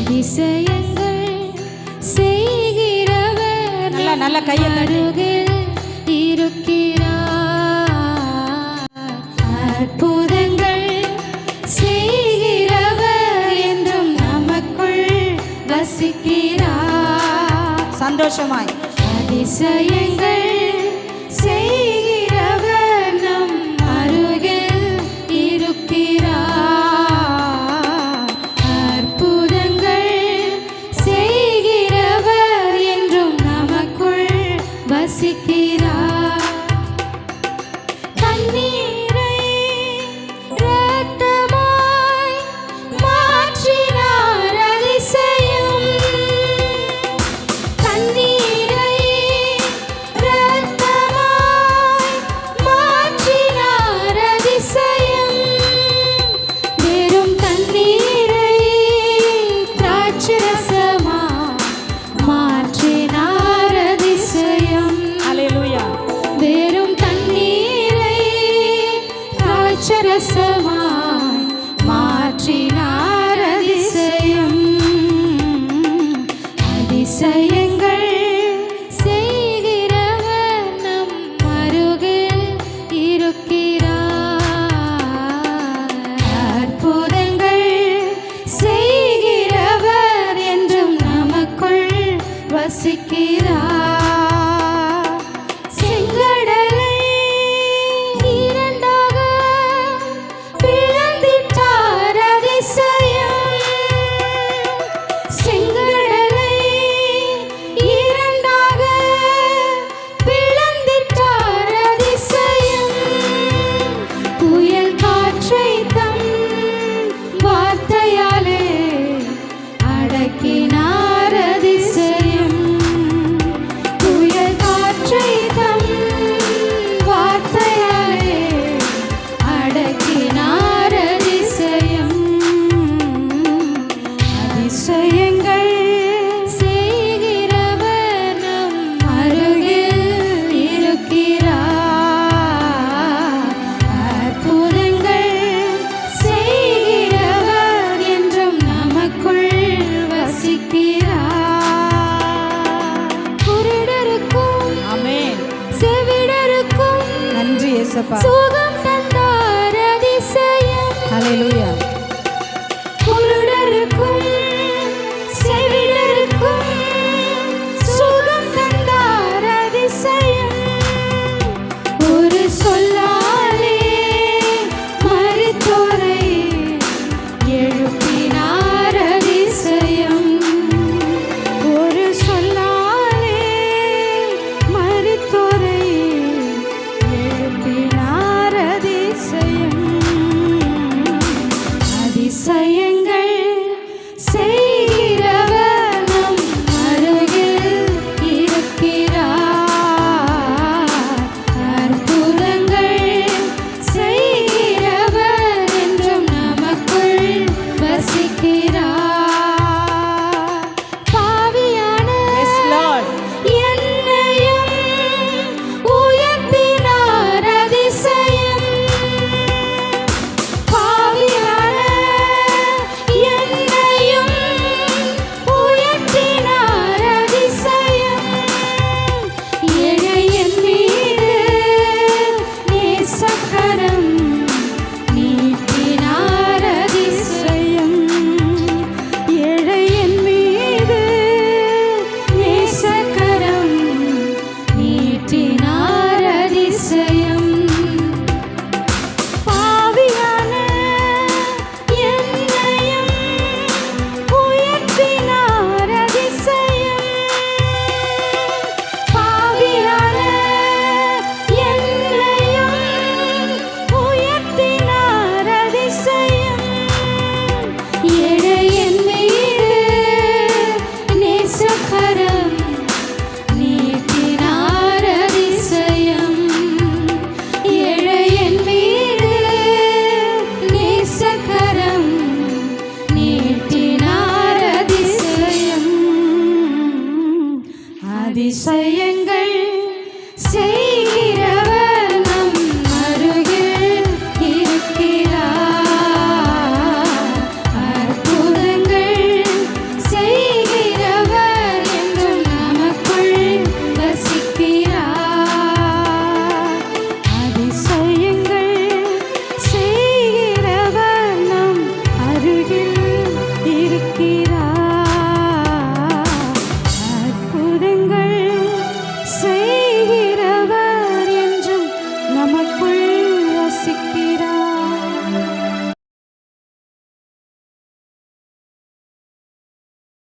அதிசயங்கள் செய்கிறவர் நல்ல கையை அருகில் இருக்கிறார். அற்புதங்கள் செய்கிறவர் என்றும் நமக்குள் வசிக்கிறார். சந்தோஷமாய் அதிசயங்கள் செய்கிறவர் நம் அருகில் இருக்கிறார். அற்புதங்கள் செய்கிறவர் என்றும் நமக்குள் வசிக்கிறார். தண்ணீரை இரத்தமாய் மாற்றினார் அதிசயம். தண்ணீரை இரத்தமாய் மாற்றினார் அதிசயம். வெறும் தண்ணீரை திராட்சரசமாய் மாற்றினார் அதிசயம். அல்லேலூயா. வெறும் தண்ணீரை திராட்சரசமாய் மாற்றினார் அதிசயம். அதிசயங்கள் செய்கிறவர் நம் அருகில் இருக்கிறார். அற்புதங்கள் செய்கிறவர் என்றும் நமக்குள் வசிக்கிறார். செங்கடலை இரண்டாக பிளந்திட்டார் அதிசயம். செங்கடலை இரண்டாக பிளந்திட்டார் அதிசயம். புயல் காற்றை தம் வார்த்தையாலே அடக்கினார் அதிசயம். புயல் காற்றை தம் வார்த்தையாலே அடக்கினார் அதிசயம். அதிசயங்கள் செய்கிறவர் நம் அருகில் இருக்கிறார். அற்புதங்கள் செய்கிறவர் என்றும் நமக்குள் வசிக்கிறார். குருடருக்கும் ஆமென். செவிடருக்கும் நன்றி இயேசுப்பா. சுகம் தந்தார் அதிசயம். அல்லேலூயா. குருடருக்கும் செவிடருக்கும் சுகம் தந்தார் அதிசயம். ஒரு சொல்லாலே மரித்தோரை எழுப்பினார் அதிசயம். ஒரு சொல்லாலே மரித்தோரை எழுப்பினார் அதிசயம். அதிசயங்கள் செய்கிறவர் நம் அருகில் இருக்கிறார். அற்புதங்கள் செய்கிறவர் என்றும் நமக்குள் வசிக்கிறார். பாவியான Yes, Lord. என்னையும் உயர்த்தினார் அதிசயம். பாவியான என்னையும் உயர்த்தினார் அதிசயம். ஏழையின் மீது நேசக்கரம் நீட்டினார் அதிசயம். ஏழையின் மீது நேசக்கரம் நீட்டினார் அதிசயம். பாவியான என்னையும் உயர்த்தினார் அதிசயம். பாவியான என்னையும் உயர்த்தினார் அதிசயம். ஏழையின் மீது நேசக்கரம் நீட்டினார் அதிசயம். ஏழையின் மீது நேசக்கரம் நீட்டினார் அதிசயம். அதிசயங்கள்